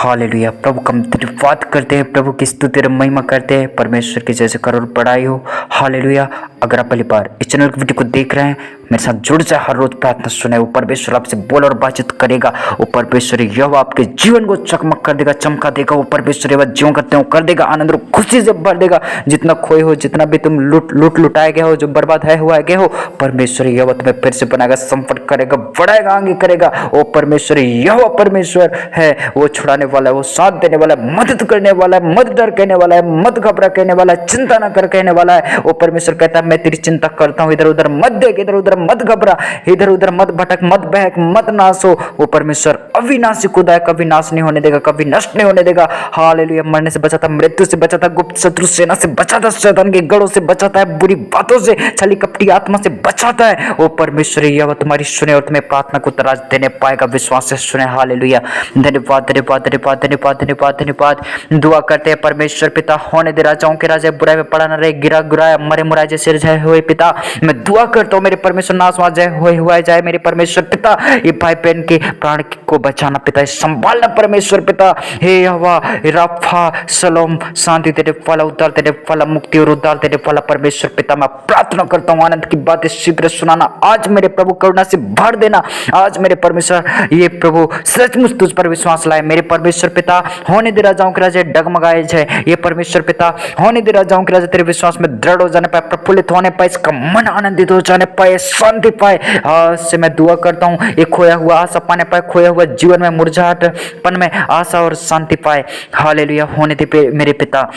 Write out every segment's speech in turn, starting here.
Hallelujah. प्रभु का हम धन्यवाद करते हैं, प्रभु की स्तुति और महिमा करते हैं। परमेश्वर की जैसे करोड़ बड़ाई हो। हालेलुया। अगर आप पहली बार इस चैनल की वीडियो को देख रहे हैं, मेरे साथ जुड़ जाए, हर रोज प्रार्थना सुने। वो परमेश्वर आपसे बोल और बातचीत करेगा। वो परमेश्वर यह आपके जीवन को चकमक कर देगा, चमका देगा। वो परमेश्वर यह ज्यों करते हो कर देगा, आनंद और खुशी से भर देगा। जितना खोए हो, जितना भी तुम लुटाए गए हो, जो बर्बाद है हुआ गए हो, परमेश्वर यह तुम्हें फिर से बनाएगा, संपट करेगा, बढ़ाएगा, आगे करेगा। वो परमेश्वर यह परमेश्वर है, वो छुड़ाने वाला है, वो साथ देने वाला है, मदद करने वाला है, मत डर कहने वाला है, मत घबरा कहने वाला है, चिंता ना कर कहने वाला है। वो परमेश्वर कहता है मैं तेरी चिंता करता हूँ, इधर उधर मत देख, इधर उधर मत घबरा, इधर उधर मत भटक, मत बहक, मत नाश हो। वो परमेश्वर अविनाशी खुदा है, कभी नाश नहीं होने देगा, कभी नष्ट नहीं होने देगा। हालेलुया। मरने से बचाता, मृत्यु से बचाता, गुप्त शत्रु सेना से बचाता, शैतान के गढ़ों से बचाता है, बुरी बातों से, छली कपटी आत्मा से बचाता है। वो परमेश्वर यह तुम्हारी सुने और तुम्हें प्रार्थना को तराज देने पाएगा, विश्वास से सुने। हालेलुया। धन्यवाद धन्यवाद धन्यवाद धन्यवाद धन्यवाद धन्यवाद। दुआ करते हैं परमेश्वर पिता, होने दे राजाओं के राजा, बुराई में पड़ा न रहे, गिरा गुराया मरे मुराए जैसे जय हुए पिता। मैं दुआ करता हूँ मेरे परमेश्वर नासवास जय हुआ जाए मेरे परमेश्वर पिता। ये भाई बहन के प्राण को बचाना पिता, संभालना परमेश्वर पिता। हे यहोवा राफा सलोम, शांति तेरे फल, उद्धार तेरे फल, मुक्ति और उद्धार तेरे फल परमेश्वर पिता। मैं प्रार्थना करता हूँ आनंद की बातें शीघ्र सुनाना आज मेरे प्रभु, करुणा से भर देना आज मेरे परमेश्वर। ये प्रभु सचमुच तुझ पर विश्वास लाए मेरे परमेश्वर पिता। होने दे राजाओं के राजा डगमगाए जाए ये परमेश्वर पिता। होने दे राजाओं के राजा तेरे विश्वास में दृढ़ हो जाने पाए, प्रफुल्लित होने पाए, इसका मन आनंदित हो जाने पाए, शांति पाए। आज से मैं दुआ करता हूँ ये खोया हुआ आशा पाने पाए, खोया हुआ जीवन में मुरझाहटपन में आशा और शांति पाए। हालेलुया। होने दे मेरे पिता,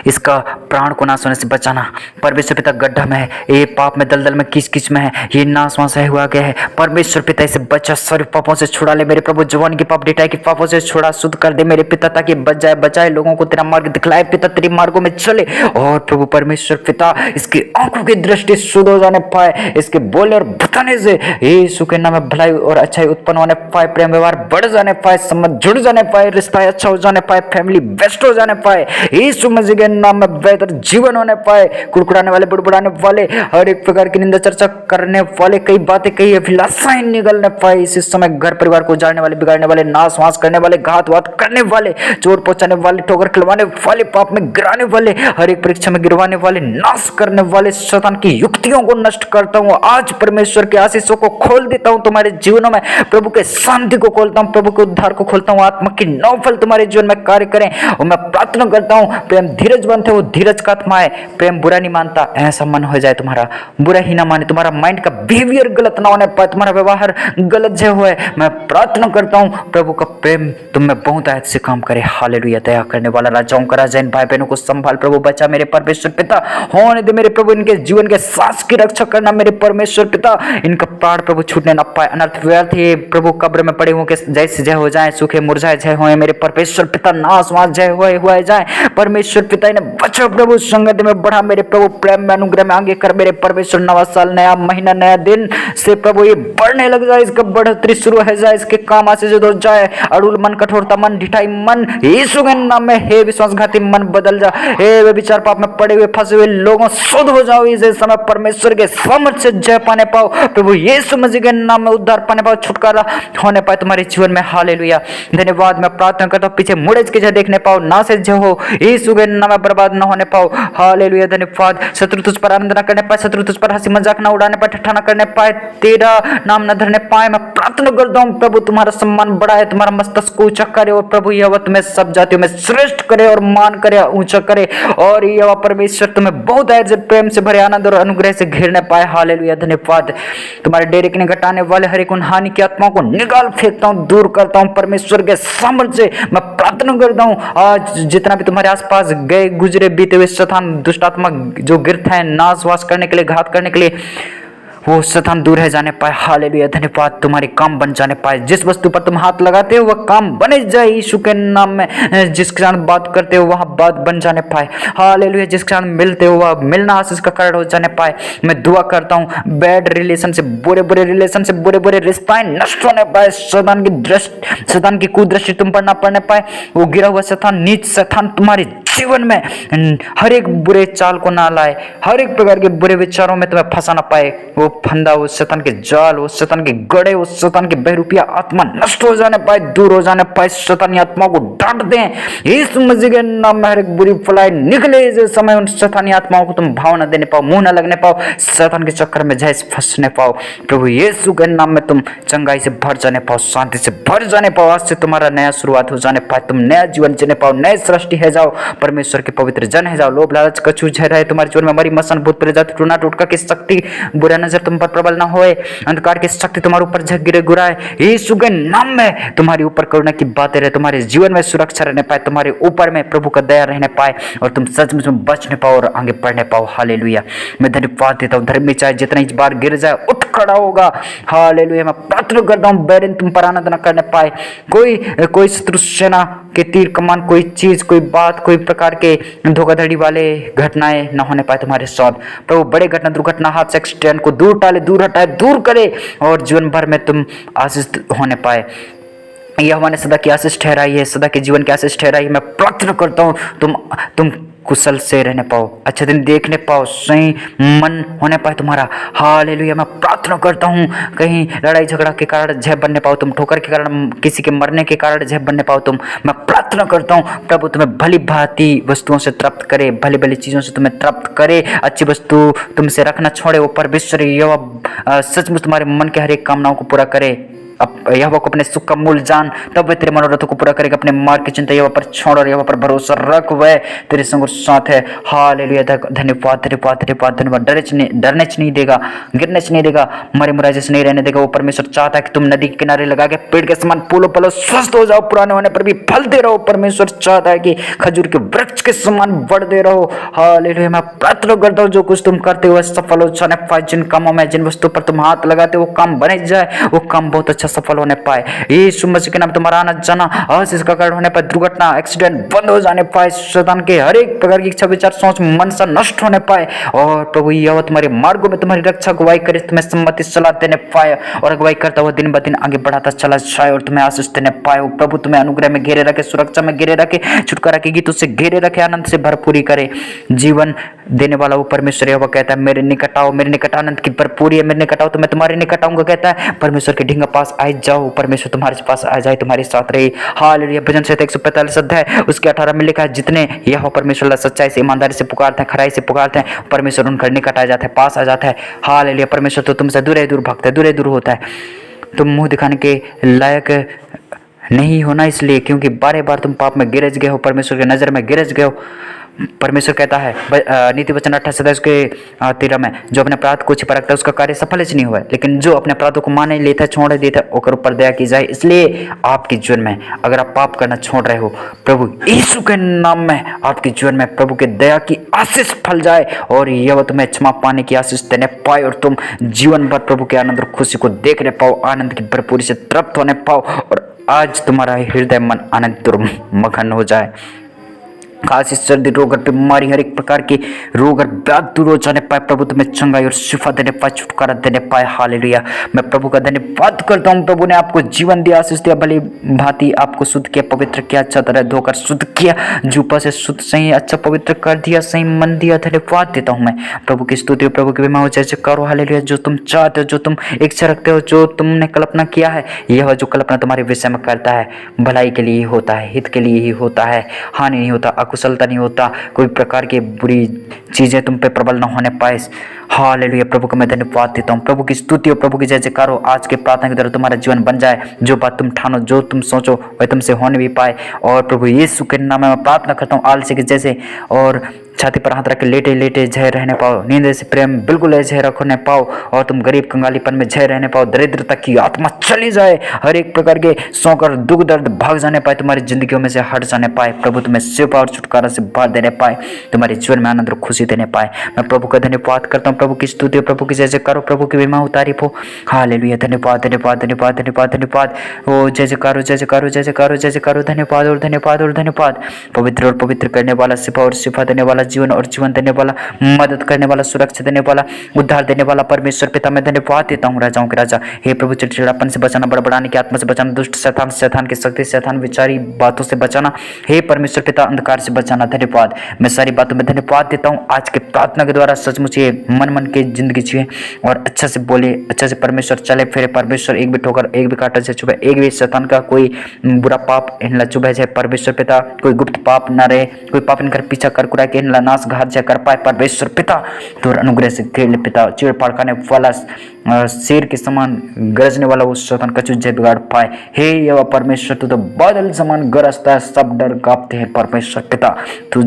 इसका प्राण को नाश होने से बचाना परमेश्वर पिता। गड्ढा में है ये, पाप में, दलदल में, किस किस में है ये, नाश है हुआ गया है परमेश्वर पिता। इसे बचा, सारे पापों से छुड़ा ले मेरे प्रभु। जवान की पाप डिटाई की पापों से छुड़ा, शुद्ध कर दे मेरे पिता, ताकि बच जाए, बचाए, लोगों को तेरा मार्ग दिखलाए पिता, तेरे मार्गों में चले। और प्रभु परमेश्वर पिता, इसकी आंखों की दृष्टि शुद्ध हो जाने पाए, इसके बोले और बताने से यीशु के नाम में भलाई और अच्छाई उत्पन्न होने पाए, प्रेम व्यवहार बढ़ जाने पाए, समझ जुड़ जाने पाए, रिश्ता अच्छा हो जाने पाए, फैमिली बेस्ट हो जाने पाए, यीशु मसीह के नाम में बेहतर जीवन होने पाए। कुड़कुड़ाने वाले, बुड़बुड़ाने वाले, हर एक प्रकार की निंदा चर्चा करने वाले, कई बातें, कई अभिलाषाएं निगलने पाए। इसी समय घर परिवार को उजाड़ने वाले, बिगाड़ने वाले, नाश वास करने वाले, घात वात करने वाले, चोट पहुंचाने वाले, ठोकर खिलवाने वाले, पाप में गिराने वाले, हर एक परीक्षा में गिरवाने वाले, नाश करने वाले शैतान की युक्तियों को नष्ट करता हूं आज। परमेश्वर के आशीषों को खोल देता हूं तुम्हारे जीवनों में, प्रभु के शांति को खोलता हूं, प्रभु के उद्धार को खोलता हूं, आत्मा की नौ फल तुम्हारे जीवन में कार्य करें। और मैं प्रार्थना करता हूं प्रेम धीरज बनते, वो धीरज का आत्मा है, प्रेम बुरा नहीं मानता, ऐसा मन हो जाए तुम्हारा, बुरा ही ना माने, तुम्हारा माइंड का बिहेवियर गलत ना होने पाए, तुम्हारा व्यवहार गलत जो हुए। मैं प्रार्थना करता हूं प्रभु का प्रेम तुम में बहुत आयत से काम करे। हालेलुया। दया करने वाला, राजाओं का राजा, इन भाई बहनों को संभाल प्रभु, बचा मेरे परमेश्वर पिता। होने दे मेरे प्रभु इनके जीवन के सांस की रक्षा करना मेरे परमेश्वर पिता। इनका प्राण प्रभु छूटने ना पाए, अनर्थ व्यर्थ ही प्रभु कब्र में पड़े होंगे जैसे जय हो जाए, सूखे मुरझाए जय होए मेरे परमेश्वर पिता, नाश वास जय हुए जाए परमेश्वर पिता। इन्हें बचाओ प्रभु, संगति में बढ़ा मेरे प्रभु, प्रेम में, अनुग्रह में आगे कर मेरे परमेश्वर। नवा साल, नया महीना, नया दिन से प्रभु ये बढ़ने लग जाए, इसका बढ़ोतरी शुरू हो जाए, इसके काम आशीष हो जाए। अड़ुल मन, कठोरता मन, ढिठाई मन, यीशु के नाम में हे विश्वासघाती मन बदल जा। हे वे विचार पाप में पड़े हुए फंसे हुए लोगों शुद्ध हो जाओ इस समय परमेश्वर के सामर्थ्य से जय पाने पाओ प्रभु, यीशु मसीह के नाम में उद्धार पाने पाओ, छुटकारा होने पाए तुम्हारे जीवन में। हालेलुया। धन्यवाद। मैं प्रार्थना करता हूं पीछे मुड़े के जय देखने पाओ, ना से जय हो, यीशु के नाम में बर्बाद ना होने पाओ। हालेलुया। धन्यवाद। शत्रु तुझ पर आनंद न करने पाए, शत्रु तुझ पर हंसी मजाक न उड़ाने पाए, ठट्ठा न करने पाए, तेरा नाम न धरने पाए। मैं प्रार्थना करता हूं प्रभु तुम्हारा सम्मान बढ़ाए, तुम्हारा मस्तक को ऊंचा करे, और प्रभु यहोवा तुम्हें सब जातियों में श्रेष्ठ करे और मान करे, ऊंचा करे। और यहोवा परमेश्वर तुम्हें बहुत आयत से, प्रेम से भरे, आनंद और अनुग्रह से घेरने पाए। हालेलुया। धन्यवाद। तुम्हारे डेरे के घटाने वाले हर एक उन हानि की आत्माओं को निकाल फेंकता हूं, दूर करता हूं परमेश्वर के सामर्थ्य से। मैं प्रार्थना करता हूं आज जितना भी तुम्हारे आसपास गए गुजरे बीते हुए शैतान दुष्ट आत्मा जो गिरते हैं नाशवास करने के लिए, घात करने के लिए, वो शैतान दूर है जाने पाए। हालेलुया। धन्यवाद। तुम्हारे काम बन जाने पाए, जिस वस्तु पर तुम हाथ लगाते हो वह काम बने जाए यीशु के नाम में। जिस क्षण बात करते हो वह बात बन जाने पाए। हालेलुया। जिस क्षण मिलते हो वह मिलना आशीष का कारण हो जाने पाए। मैं दुआ करता हूँ बैड रिलेशन से, बुरे बुरे रिलेशन से, बुरे बुरे रिश्ताएं नष्ट होने पाए। शैतान की कुदृष्टि तुम पर ना पड़ने पाए। वो गिरा हुआ शैतान, नीच शैतान तुम्हारे जीवन में हर एक बुरे चाल को ना लाए, हर एक प्रकार के बुरे विचारों में तुम्हें फंसा ना पाए। वो फंदा, वो शैतान के जाल, वो शैतान के गड़े, वो शैतान के बहरूपिया आत्मा नष्ट हो जाने पाए, दूर हो जाने पाए। शैतानी आत्माओं को डांट दें यीशु मसीह के नाम में। हर एक बुरी फलाई निकले इस समय। उन शैतानी आत्माओं को तुम भाव न देने पाओ, मुंह न लगने पाओ, शैतान के चक्कर में जैसे फंसने पाओ। प्रभु यीशु के नाम में तुम चंगाई से भर जाने पाओ, शांति से भर जाने पाओ। आज से तुम्हारा नया शुरुआत हो जाने पाए, तुम नया जीवन जीने पाओ, नए सृष्टि है जाओ, परमेश्वर के पवित्र जन है जाओ। लोभ लालच कछू झर है तुम्हारे जीवन में, मरी मसन भूत प्रेत टूना टोटका की शक्ति, बुरा नजर तुम पर प्रबल न होए, अंधकार की शक्ति तुम्हारे ऊपर झक गिरे गुराए। यीशु के नाम में तुम्हारे ऊपर करुणा की बातें रहे, तुम्हारे जीवन में सुरक्षा रहने पाए, तुम्हारे ऊपर में प्रभु का दया रहने पाए, और तुम सचमुच में बचने पाओ और आगे बढ़ने पाओ। हालेलुया। मैं धन्यवाद देता हूँ। धर्मी चाहे जितना इस बार गिर जाए उठ खड़ा होगा। हालेलुया। मैं प्रार्थना करता हूँ बैरिन तुम पर आनंद न करने पाए। कोई शत्रु सेना के तीर कमान, कोई चीज, कोई बात, कोई प्रकार के धोखाधड़ी वाले घटनाएं न होने पाए तुम्हारे साथ। प्रभु बड़े घटना, दुर्घटना, हाथ से एक्सीडेंट को दूर टाले, दूर हटाए, दूर करे, और जीवन भर में तुम आशीष होने पाए। यह हमारे सदा की आशीष ठहराई है, सदा के जीवन की आशीष ठहराई है। मैं प्रार्थना करता हूँ तुम कुशल से रहने पाओ, अच्छे दिन देखने पाओ, सही मन होने पाए तुम्हारा। हालेलुया। मैं प्रार्थना करता हूँ कहीं लड़ाई झगड़ा के कारण जय बनने पाओ तुम, ठोकर के कारण, किसी के मरने के कारण जय बनने पाओ तुम। मैं प्रार्थना करता हूँ प्रभु तुम्हें भली भांति वस्तुओं से तृप्त करे, भली भली चीज़ों से तुम्हें तृप्त करे, अच्छी वस्तु तुमसे रखना छोड़े। वो परमेश्वर यहोवा सचमुच तुम्हारे मन के हर एक कामनाओं को पूरा करे। अब यहोवा को अपने सुख का मूल जान, तब वह तेरे मनोरथों को पूरा करेगा। अपने मार्ग की चिंता यहोवा पर छोड़ और यहोवा पर भरोसा रख, वह तेरे संग और साथ है। हालेलुया। धन्यवाद धन्यवाद धन्यवाद धन्यवाद। डरने नहीं देगा, गिरने नहीं देगा, मरे मुराई जैसे नहीं रहने देगा। वो परमेश्वर चाहता है कि तुम नदी के किनारे लगा के पेड़ के समान फूलो फलो स्वस्थ हो जाओ, पुराने होने पर भी फलते रहो। परमेश्वर चाहता है कि खजूर के वृक्ष के समान बढ़ते रहो। हालेलुया। मैं प्रार्थना करता हूँ जो कुछ तुम करते हो सफल हो जाने पाए। जिन कामों में, जिन वस्तु पर तुम हाथ लगाते हो वो काम बने जाए, वो काम बहुत अच्छा सफल होने पाए। यीशु मसीह के नाम तुम्हारा आना जाना आशीष का कारण होने पाए, दुर्घटना एक्सीडेंट बंद हो जाने पाए, शैतान के हर एक प्रकार की इच्छा विचार सोच मन से नष्ट होने पाए, और प्रभु यहोवा तुम्हारे मार्गों में तुम्हारी रक्षा अगुवाई करे, तुम्हें सम्मति सलाह देने पाए, और अगुवाई करता हुआ दिन ब दिन आगे बढ़ाता चला जाए, और तुम्हें आशीष देने पाए। प्रभु तुम्हें अनुग्रह में घेरे रखे, सुरक्षा में घेरे रखे, छुटकारा के गीतों से घेरे रखे, आनंद से भरपूरी करे। जीवन देने वाला वो परमेश्वर यहोवा कहता है मेरे निकट आओ, मेरे निकट आनंद की भरपूरी है, मेरे निकट आओ तो मैं तुम्हारे निकट आऊंगा कहता है। परमेश्वर के ढींगा पास आए जाओ, परमेश्वर तुम्हारे पास आ जाए, तुम्हारे साथ रहे। हालेलुया। भजन संहिता 145 अध्याय उसके 18 में लिखा है जितने यहोवा परमेश्वर सच्चाई से, ईमानदारी से पुकारते हैं, खराई से पुकारते हैं, परमेश्वर उनका निकट आ जाता है, पास आ जाता है। हालेलुया। परमेश्वर तो तुमसे दूर दूर भागता है, दूर होता है। तुम मुंह दिखाने के लायक नहीं होना इसलिए क्योंकि बार बार तुम पाप में गिरज गए हो, परमेश्वर की नज़र में गिरज गए हो। परमेश्वर कहता है नीति वचन 28 के 13 में, जो अपने अपराध को छिपा रखता है उसका कार्य सफल ही नहीं हुआ, लेकिन जो अपने अपराधों को माने लेता है, छोड़ देता है, ओकर ऊपर दया की जाए। इसलिए आपके जीवन में अगर आप पाप करना छोड़ रहे हो, प्रभु यीशु के नाम में आपके जीवन में प्रभु के दया की आशीष फल जाए, और यह तुम्हें क्षमा पाने की आशीष देने पाए, और तुम जीवन भर प्रभु के आनंद और खुशी को देखने पाओ, आनंद की भरपूरी से तृप्त होने पाओ, और आज तुम्हारा हृदय मन आनंद और मगन हो जाए। खांसी, सर्दी, रोग और बीमारी, हर एक प्रकार के रोग और व्याधि दूर हो जाने पाए, प्रभु तुम्हें चंगाई और शिफा देने पाए, छुटकारा देने पाए। हालेलुया। मैं प्रभु का धन्यवाद करता हूँ। प्रभु ने आपको जीवन दिया, आशीष दिया, भली भांति आपको शुद्ध किया, पवित्र किया, अच्छा तरह धोकर शुद्ध किया, जूपा से शुद्ध सही अच्छा पवित्र कर दिया, सही मन दिया। धन्यवाद देता हूँ मैं। प्रभु की स्तुति, प्रभु की महिमा हो जैसे करो। हालेलुया। जो तुम चाहते हो, जो तुम इच्छा रखते हो, जो तुमने कल्पना किया है, यह जो कल्पना तुम्हारे विषय में करता है भलाई के लिए ही होता है, हित के लिए ही होता है, हानि नहीं होता, कुशलता नहीं होता, कोई प्रकार की बुरी चीजें तुम पे प्रबल न होने पाए। हालेलुया। प्रभु को मैं धन्यवाद देता हूँ। प्रभु की स्तुति और प्रभु की जय जयकार हो। आज के प्रार्थना की तरह तुम्हारा जीवन बन जाए, जो बात तुम ठानो, जो तुम सोचो वह तुमसे होने भी पाए, और प्रभु यीशु के नाम में मैं प्रार्थना करता हूँ आलसी के जैसे, और छाती पर हाथ रख के लेटे लेटे जय रहने पाओ, नींद से प्रेम बिल्कुल जय रखने पाओ, और तुम गरीब कंगालीपन में जय रहने पाओ, दरिद्रता की आत्मा चली जाए, हर एक प्रकार के शौक और दुख दर्द भाग जाने पाए, तुम्हारी जिंदगियों में से हट जाने पाए, प्रभु तुम्हें शिव और छुटकारा से भर देने पाए, तुम्हारे जीवन में आनंद और खुशी देने पाए। मैं प्रभु का धन्यवाद करता हूँ। प्रभु की स्तुति, प्रभु की जय जयकार हो, प्रभु की महिमा तारीफ हो। हालेलुया। धन्यवाद धन्यवाद धन्यवाद धन्यवाद धन्यवाद। ओ जय जयकार हो, जय जयकार हो, जय जयकार हो, जय जयकार हो। धन्यवाद और धन्यवाद और धन्यवाद। पवित्र और पवित्र करने वाला, शिफा और शिफा देने वाला, जीवन और जीवन देने वाला, मदद करने वाला, सुरक्षा देने वाला, उद्धार देने वाला परमेश्वर पिता मैं धन्यवाद देता हूँ राजाओं के राजा। हे प्रभु चिड़चिड़ापन से बचाना, बड़बड़ाने की आत्मा से बचाना, दुष्ट शैतान, शैतान की शक्ति, शैतान विचारी बातों से बचाना, हे परमेश्वर पिता अंधकार से बचाना। धन्यवाद, मैं सारी बातों में धन्यवाद देता हूँ। आज के प्रार्थना के द्वारा सचमुच ये मन के जिंदगी जिए और अच्छा से बोले, अच्छा से परमेश्वर चले फिरे। परमेश्वर एक भी ठोकर, एक भी कांटा से चुभे, एक भी शैतान का कोई बुरा पाप इनला चुभे जाए परमेश्वर पिता, कोई गुप्त पाप न रहे, कोई पाप इनकर पीछा कर कुरा के इनला नाश घात जाए कर पाए परमेश्वर पिता। तो अनुग्रह से खेल पिता, चीड़ फाड़ खाने वाला शेर के समान गरजने वाला वो शैतान कचू जय बिगाड़ पाए। हे यहोवा परमेश्वर तू तो बादल समान गरजता है, सब डर कांपते हैं परमेश्वर पिता। तू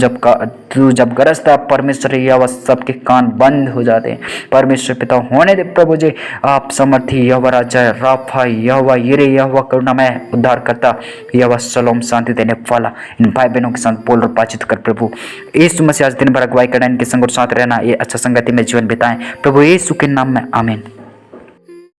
जब गरजता है परमेश्वर यहोवा, सबके कान बंद हो जाते हैं परमेश्वर पिता। होने दे प्रभु जी आप समर्थी यहोवा, राजा राफा यहोवा, यिरे यहोवा, करुणामय उद्धार करता यहोवा, सलोम शांति देने वाला। इन भाई बहनों के साथ बोल और बातचीत कर प्रभु यीशु मसीह। आज दिन भर अगुवाई करना, इनके संग और साथ रहना, ये अच्छा संगति में जीवन बिताएं प्रभु यीशु के नाम में, आमीन।